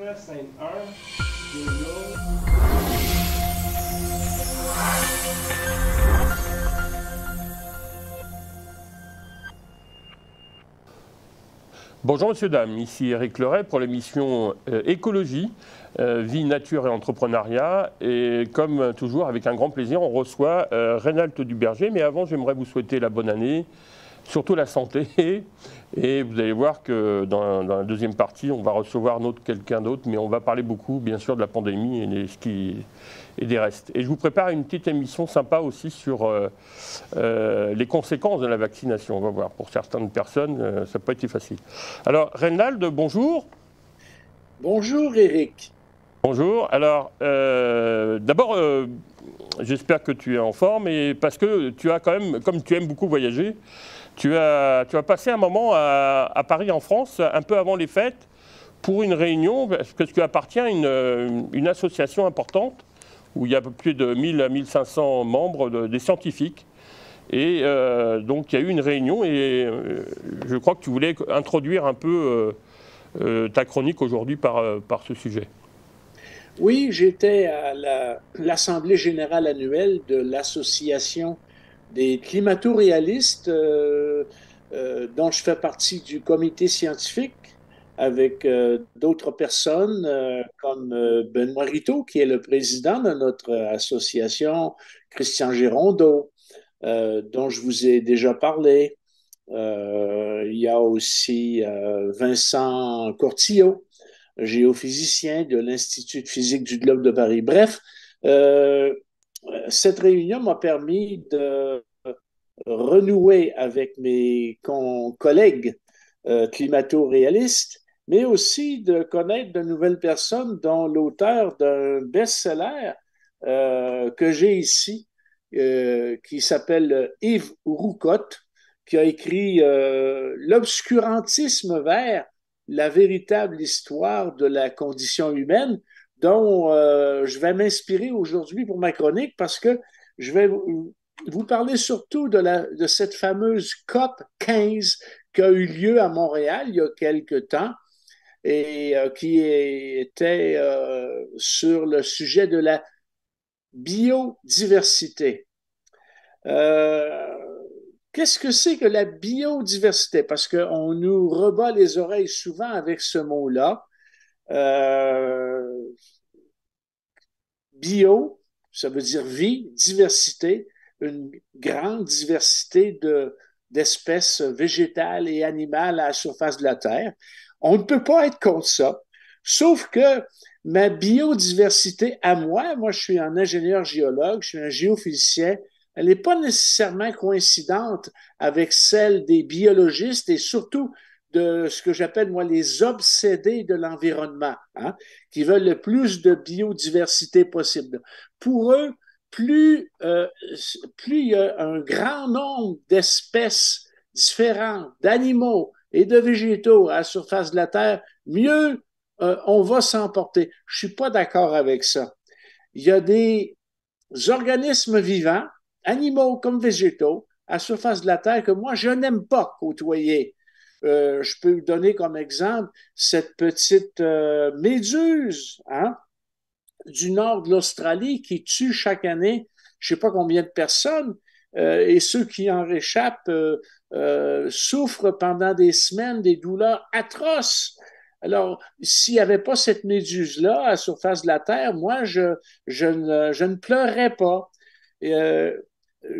Scène 1, jingle. Bonjour monsieur, dames, ici Éric Leray pour l'émission Écologie, Vie, Nature et Entrepreneuriat. Et comme toujours, avec un grand plaisir, on reçoit Reinald Duberger. Mais avant, j'aimerais vous souhaiter la bonne année, surtout la santé. Et vous allez voir que dans la deuxième partie, on va recevoir quelqu'un d'autre, mais on va parler beaucoup, bien sûr, de la pandémie et des restes. Et je vous prépare une petite émission sympa aussi sur les conséquences de la vaccination. On va voir, pour certaines personnes, ça n'a pas été facile. Alors, Reinald, bonjour. Bonjour, Éric. Bonjour. Alors, d'abord, j'espère que tu es en forme, et parce que tu as quand même, comme tu aimes beaucoup voyager, tu as passé un moment à Paris, en France, un peu avant les fêtes, pour une réunion, parce que tu appartiens à une association importante, où il y a plus de 1000 à 1500 membres, des scientifiques. Et donc, il y a eu une réunion, et je crois que tu voulais introduire un peu ta chronique aujourd'hui par ce sujet. Oui, j'étais à l'Assemblée générale annuelle de l'Association des climato-réalistes, dont je fais partie du comité scientifique, avec d'autres personnes comme Benoît Ritaud, qui est le président de notre association, Christian Girondeau, dont je vous ai déjà parlé. Il y a aussi Vincent Cortillo, géophysicien de l'Institut de physique du Globe de Paris. Bref, euh, cette réunion m'a permis de renouer avec mes collègues climato-réalistes, mais aussi de connaître de nouvelles personnes, dont l'auteur d'un best-seller que j'ai ici, qui s'appelle Yves Roucotte, qui a écrit L'obscurantisme vert, la véritable histoire de la condition humaine, dont je vais m'inspirer aujourd'hui pour ma chronique, parce que je vais vous parler surtout de cette fameuse COP 15 qui a eu lieu à Montréal il y a quelque temps, et qui était sur le sujet de la biodiversité. Euh, Qu'est-ce que c'est que la biodiversité? Parce qu'on nous rebat les oreilles souvent avec ce mot-là. Euh, Bio, ça veut dire vie, diversité, une grande diversité d'espèces végétales et animales à la surface de la Terre. On ne peut pas être contre ça. Sauf que ma biodiversité à moi je suis un ingénieur géologue, je suis un géophysicien, elle n'est pas nécessairement coïncidente avec celle des biologistes et surtout de ce que j'appelle, moi, les obsédés de l'environnement, hein, qui veulent le plus de biodiversité possible. Pour eux, plus il y a un grand nombre d'espèces différentes, d'animaux et de végétaux à la surface de la Terre, mieux on va s'emporter. Je ne suis pas d'accord avec ça. Il y a des organismes vivants, animaux comme végétaux, à la surface de la Terre que moi, je n'aime pas côtoyer. Je peux vous donner comme exemple cette petite méduse, hein, du nord de l'Australie qui tue chaque année je ne sais pas combien de personnes, et ceux qui en réchappent souffrent pendant des semaines des douleurs atroces. Alors, s'il n'y avait pas cette méduse-là à la surface de la Terre, moi, je ne pleurerais pas. Et,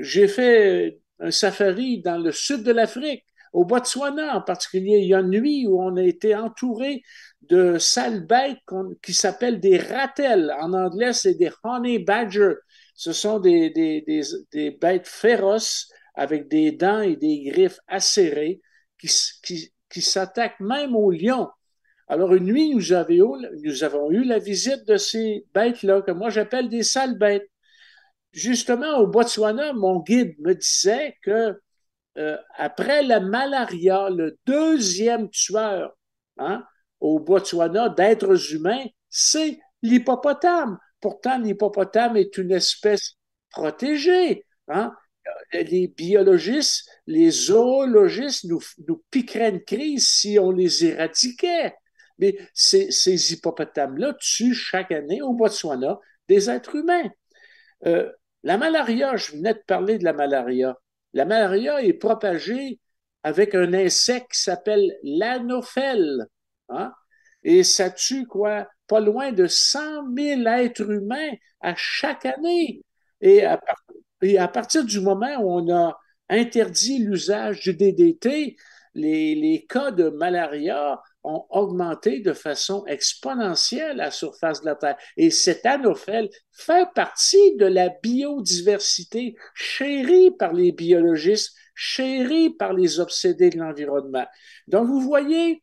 j'ai fait un safari dans le sud de l'Afrique, au Botswana en particulier. Il y a une nuit où on a été entouré de sales bêtes qui s'appellent des ratels. En anglais, c'est des honey badgers. Ce sont des bêtes féroces avec des dents et des griffes acérées qui s'attaquent même aux lions. Alors, une nuit, nous avons eu la visite de ces bêtes-là, que moi j'appelle des sales bêtes. Justement, au Botswana, mon guide me disait que après la malaria, le deuxième tueur, hein, au Botswana d'êtres humains, c'est l'hippopotame. Pourtant, l'hippopotame est une espèce protégée. Hein. Les biologistes, les zoologistes nous piqueraient une crise si on les éradiquait. Mais ces hippopotames-là tuent chaque année au Botswana des êtres humains. La malaria, je venais de parler de la malaria. La malaria est propagée avec un insecte qui s'appelle l'anophèle. Hein? Et ça tue quoi? Pas loin de 100 000 êtres humains à chaque année. Et à partir du moment où on a interdit l'usage du DDT, les cas de malaria ont augmenté de façon exponentielle à la surface de la Terre. Et cet anophèle fait partie de la biodiversité chérie par les biologistes, chérie par les obsédés de l'environnement. Donc, vous voyez,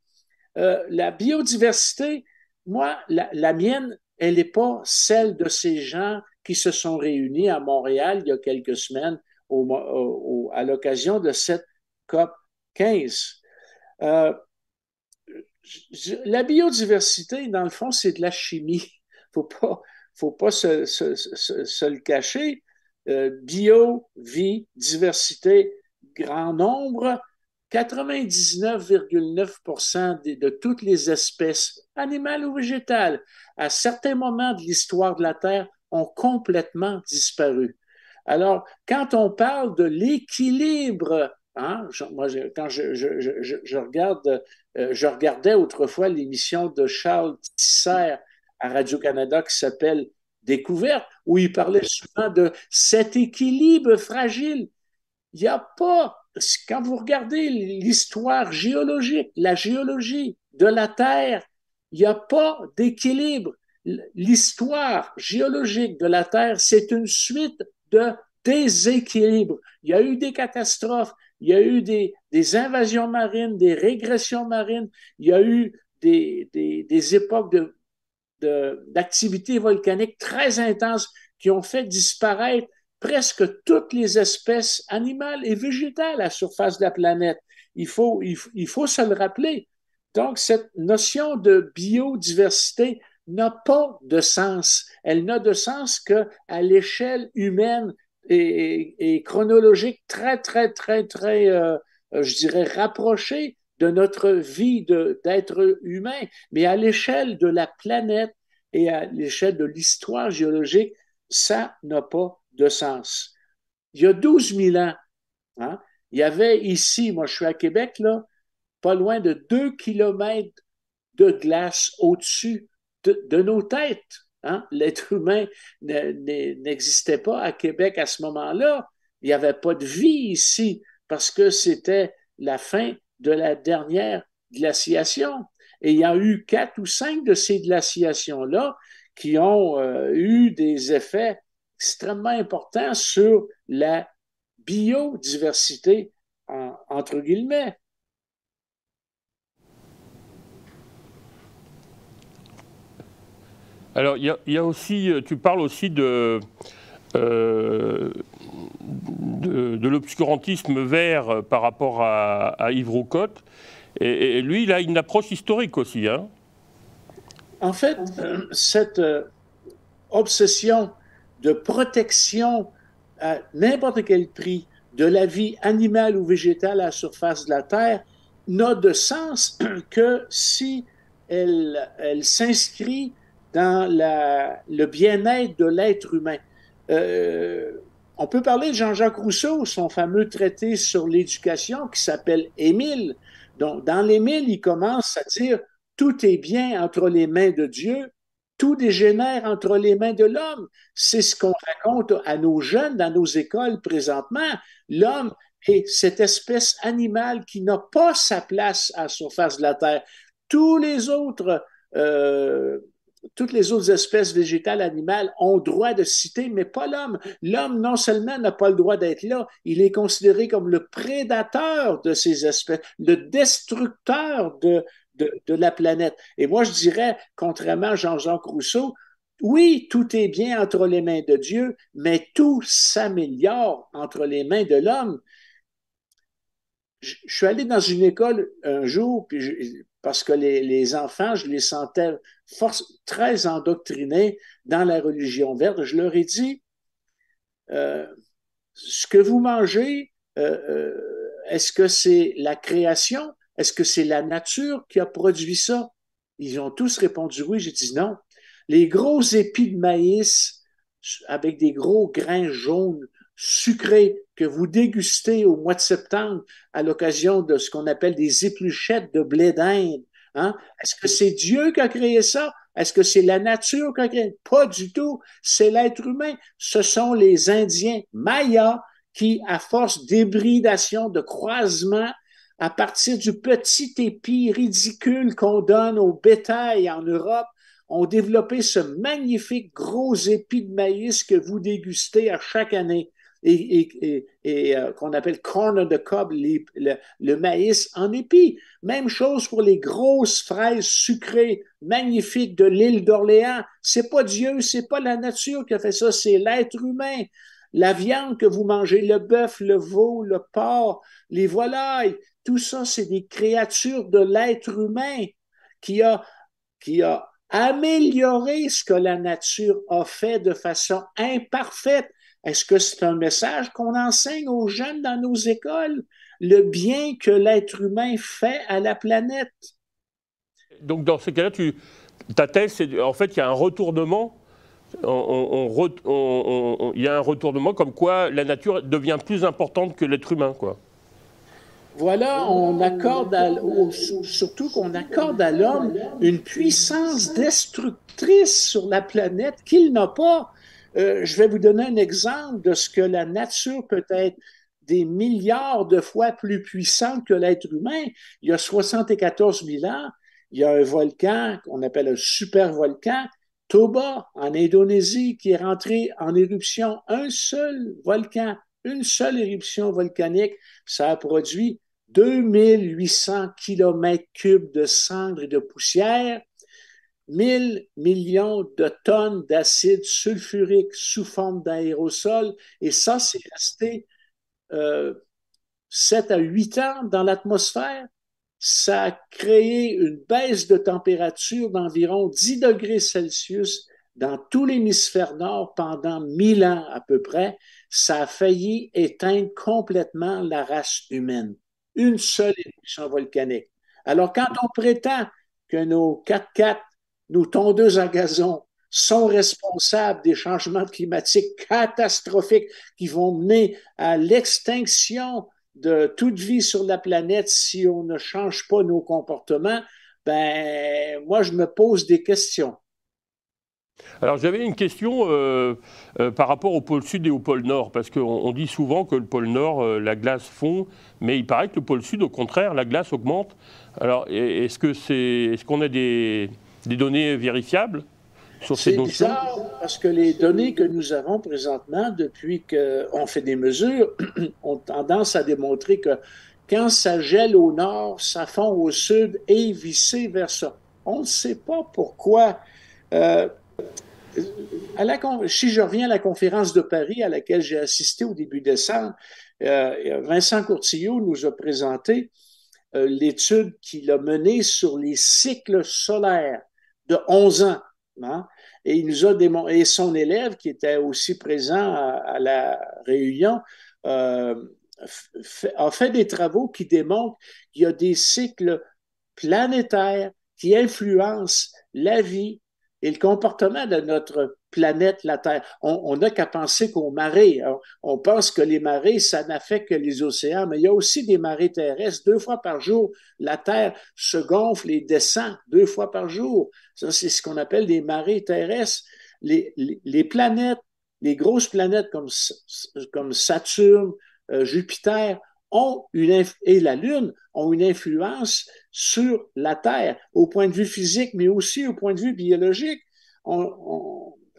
la biodiversité, moi, la mienne, elle n'est pas celle de ces gens qui se sont réunis à Montréal il y a quelques semaines à l'occasion de cette COP 15. Euh, la biodiversité, dans le fond, c'est de la chimie. Faut pas se le cacher. Bio, vie, diversité, grand nombre. 99,9% de toutes les espèces, animales ou végétales, à certains moments de l'histoire de la Terre, ont complètement disparu. Alors, quand on parle de l'équilibre, hein, moi, quand je regardais autrefois l'émission de Charles Tisser à Radio-Canada qui s'appelle Découverte, où il parlait souvent de cet équilibre fragile. Il n'y a pas, quand vous regardez l'histoire géologique, la géologie de la Terre, il n'y a pas d'équilibre. L'histoire géologique de la Terre, c'est une suite de déséquilibres. Il y a eu des catastrophes, il y a eu des invasions marines, des régressions marines, il y a eu des époques d'activités volcaniques très intenses qui ont fait disparaître presque toutes les espèces animales et végétales à la surface de la planète. Il faut se le rappeler. Donc, cette notion de biodiversité n'a pas de sens. Elle n'a de sens qu'à l'échelle humaine et chronologique très, très, très, très, je dirais, rapprochée de notre vie d'être humain, mais à l'échelle de la planète et à l'échelle de l'histoire géologique, ça n'a pas de sens. Il y a 12 000 ans, hein, il y avait ici, moi je suis à Québec, là, pas loin de 2 kilomètres de glace au-dessus de nos têtes. Hein? L'être humain n'existait pas à Québec à ce moment-là. Il n'y avait pas de vie ici parce que c'était la fin de la dernière glaciation. Et il y a eu 4 ou 5 de ces glaciations-là qui ont eu des effets extrêmement importants sur la biodiversité, entre guillemets. Alors, il y a aussi, tu parles aussi de l'obscurantisme vert par rapport à Yves Roucotte. Et lui, il a une approche historique aussi. Hein. En fait, cette obsession de protection à n'importe quel prix de la vie animale ou végétale à la surface de la Terre n'a de sens que si elle s'inscrit dans le bien-être de l'être humain. Euh, on peut parler de Jean-Jacques Rousseau, son fameux traité sur l'éducation qui s'appelle Émile. Donc, dans l'Émile, il commence à dire tout est bien entre les mains de Dieu, tout dégénère entre les mains de l'homme. C'est ce qu'on raconte à nos jeunes dans nos écoles présentement. L'homme est cette espèce animale qui n'a pas sa place à la surface de la Terre. Tous les autres euh, toutes les autres espèces végétales, animales ont droit de citer, mais pas l'homme. L'homme, non seulement n'a pas le droit d'être là, il est considéré comme le prédateur de ces espèces, le destructeur de la planète. Et moi, je dirais, contrairement à Jean-Jacques Rousseau, oui, tout est bien entre les mains de Dieu, mais tout s'améliore entre les mains de l'homme. Je suis allé dans une école un jour, parce que les enfants, je les sentais très endoctrinés dans la religion verte. Je leur ai dit, ce que vous mangez, est-ce que c'est la création? Est-ce que c'est la nature qui a produit ça? Ils ont tous répondu oui. J'ai dit non. Les gros épis de maïs avec des gros grains jaunes sucrés que vous dégustez au mois de septembre à l'occasion de ce qu'on appelle des épluchettes de blé d'Inde. Hein? Est-ce que c'est Dieu qui a créé ça? Est-ce que c'est la nature qui a créé? Pas du tout. C'est l'être humain. Ce sont les Indiens Mayas qui, à force d'hybridation, de croisement, à partir du petit épi ridicule qu'on donne au bétail en Europe, ont développé ce magnifique gros épi de maïs que vous dégustez à chaque année et qu'on appelle corn on the cob, le maïs en épi. Même chose pour les grosses fraises sucrées magnifiques de l'île d'Orléans. C'est pas Dieu, c'est pas la nature qui a fait ça, c'est l'être humain. La viande que vous mangez, le bœuf, le veau, le porc, les volailles, tout ça, c'est des créatures de l'être humain qui a, qui a amélioré ce que la nature a fait de façon imparfaite. Est-ce que c'est un message qu'on enseigne aux jeunes dans nos écoles? Le bien que l'être humain fait à la planète. Donc dans ces cas-là, ta thèse, c'est en fait il y a un retournement. Il y a un retournement comme quoi la nature devient plus importante que l'être humain, quoi. Voilà, on accorde surtout qu'on accorde à l'homme une puissance destructrice sur la planète qu'il n'a pas. Je vais vous donner un exemple de ce que la nature peut être des milliards de fois plus puissante que l'être humain. Il y a 74 000 ans, il y a un volcan qu'on appelle un supervolcan, Toba, en Indonésie, qui est rentré en éruption. Un seul volcan, une seule éruption volcanique, ça a produit 2800 kilomètres cubes de cendres et de poussière, 1000 millions de tonnes d'acide sulfurique sous forme d'aérosol, et ça, c'est resté 7 à 8 ans dans l'atmosphère. Ça a créé une baisse de température d'environ 10 degrés Celsius dans tout l'hémisphère nord pendant 1000 ans à peu près. Ça a failli éteindre complètement la race humaine. Une seule éruption volcanique. Alors, quand on prétend que nos 4x4, nos tondeuses à gazon sont responsables des changements climatiques catastrophiques qui vont mener à l'extinction de toute vie sur la planète si on ne change pas nos comportements, ben, moi, je me pose des questions. Alors j'avais une question par rapport au pôle sud et au pôle nord, parce qu'on dit souvent que le pôle nord, la glace fond, mais il paraît que le pôle sud, au contraire, la glace augmente. Alors est-ce qu'on a des données vérifiables sur ces notions? C'est bizarre parce que les données que nous avons présentement, depuis qu'on fait des mesures, ont tendance à démontrer que quand ça gèle au nord, ça fond au sud et vice-versa. On ne sait pas pourquoi. Euh, si je reviens à la conférence de Paris à laquelle j'ai assisté au début décembre, Vincent Courtillot nous a présenté l'étude qu'il a menée sur les cycles solaires de 11 ans. Hein? Et il nous a démontré, et son élève qui était aussi présent à la réunion a fait des travaux qui démontrent qu'il y a des cycles planétaires qui influencent la vie et le comportement de notre planète, la Terre. On n'a qu'à penser qu'aux marées. On pense que les marées, ça n'affecte que les océans, mais il y a aussi des marées terrestres. 2 fois par jour, la Terre se gonfle et descend 2 fois par jour. Ça, c'est ce qu'on appelle des marées terrestres. Les planètes, les grosses planètes comme Saturne, Jupiter, et la Lune ont une influence sur la Terre, au point de vue physique, mais aussi au point de vue biologique.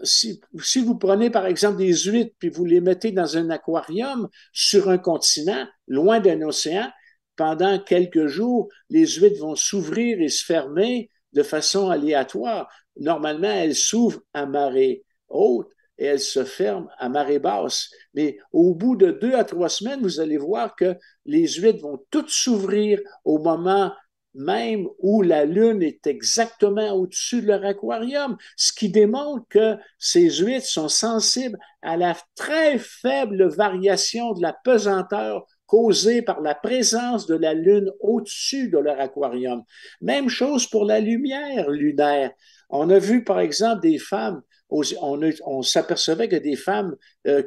Si vous prenez par exemple des huîtres puis vous les mettez dans un aquarium sur un continent, loin d'un océan, pendant quelques jours, les huîtres vont s'ouvrir et se fermer de façon aléatoire. Normalement, elles s'ouvrent à marée haute et elles se ferment à marée basse. Mais au bout de 2 à 3 semaines, vous allez voir que les huîtres vont toutes s'ouvrir au moment même où la Lune est exactement au-dessus de leur aquarium, ce qui démontre que ces huîtres sont sensibles à la très faible variation de la pesanteur causés par la présence de la Lune au-dessus de leur aquarium. Même chose pour la lumière lunaire. On a vu, par exemple, des femmes, on s'apercevait que des femmes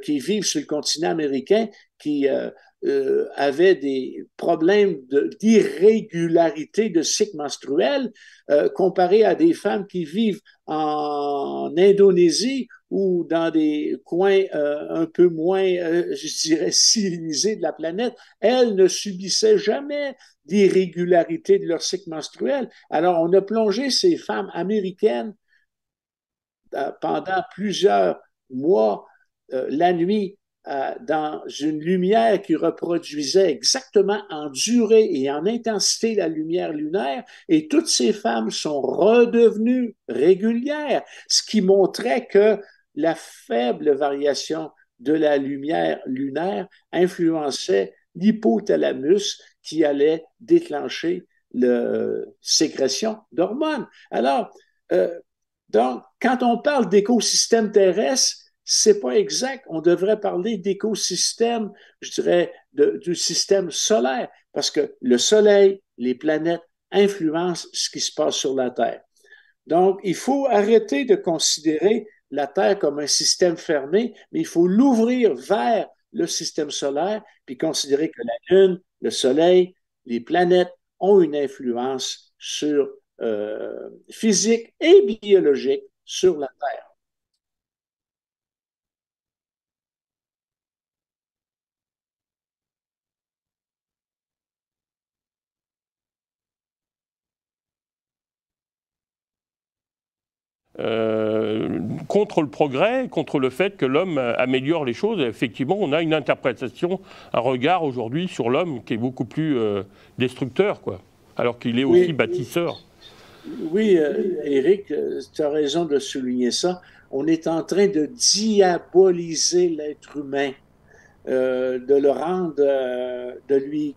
qui vivent sur le continent américain qui avaient des problèmes d'irrégularité de cycle menstruel comparé à des femmes qui vivent en Indonésie ou dans des coins un peu moins, je dirais, civilisés de la planète. Elles ne subissaient jamais d'irrégularité de leur cycle menstruel. Alors, on a plongé ces femmes américaines pendant plusieurs mois, la nuit, dans une lumière qui reproduisait exactement en durée et en intensité la lumière lunaire, et toutes ces femmes sont redevenues régulières, ce qui montrait que la faible variation de la lumière lunaire influençait l'hypothalamus qui allait déclencher la sécrétion d'hormones. Alors, donc, quand on parle d'écosystème terrestre, c'est pas exact. On devrait parler d'écosystème, je dirais, du système solaire, parce que le Soleil, les planètes influencent ce qui se passe sur la Terre. Donc, il faut arrêter de considérer la Terre comme un système fermé, mais il faut l'ouvrir vers le système solaire, puis considérer que la Lune, le Soleil, les planètes ont une influence sur physique et biologique sur la Terre. Contre le progrès, contre le fait que l'homme améliore les choses. Et effectivement, on a une interprétation, un regard aujourd'hui sur l'homme qui est beaucoup plus destructeur, quoi, alors qu'il est aussi bâtisseur. Oui, Éric, tu as raison de souligner ça. On est en train de diaboliser l'être humain, de le rendre, de lui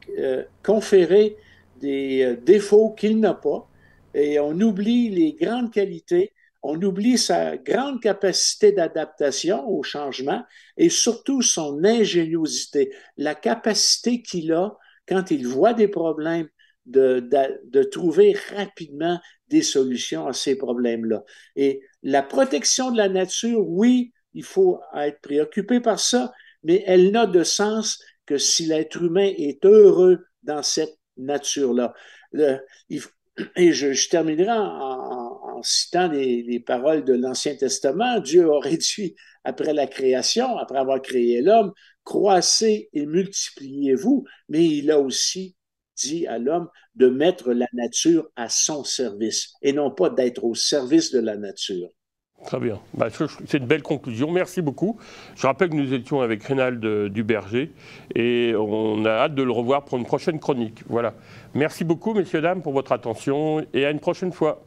conférer des défauts qu'il n'a pas. Et on oublie les grandes qualités, on oublie sa grande capacité d'adaptation au changement et surtout son ingéniosité, la capacité qu'il a quand il voit des problèmes de trouver rapidement des solutions à ces problèmes-là. Et la protection de la nature, oui, il faut être préoccupé par ça, mais elle n'a de sens que si l'être humain est heureux dans cette nature-là. Et je terminerai en citant les paroles de l'Ancien Testament. Dieu aurait dit, après la création, après avoir créé l'homme, croissez et multipliez-vous, mais il a aussi dit à l'homme de mettre la nature à son service et non pas d'être au service de la nature. Très bien. Bah, c'est une belle conclusion. Merci beaucoup. Je rappelle que nous étions avec Reynald Duberger et on a hâte de le revoir pour une prochaine chronique. Voilà. Merci beaucoup, messieurs, dames, pour votre attention et à une prochaine fois.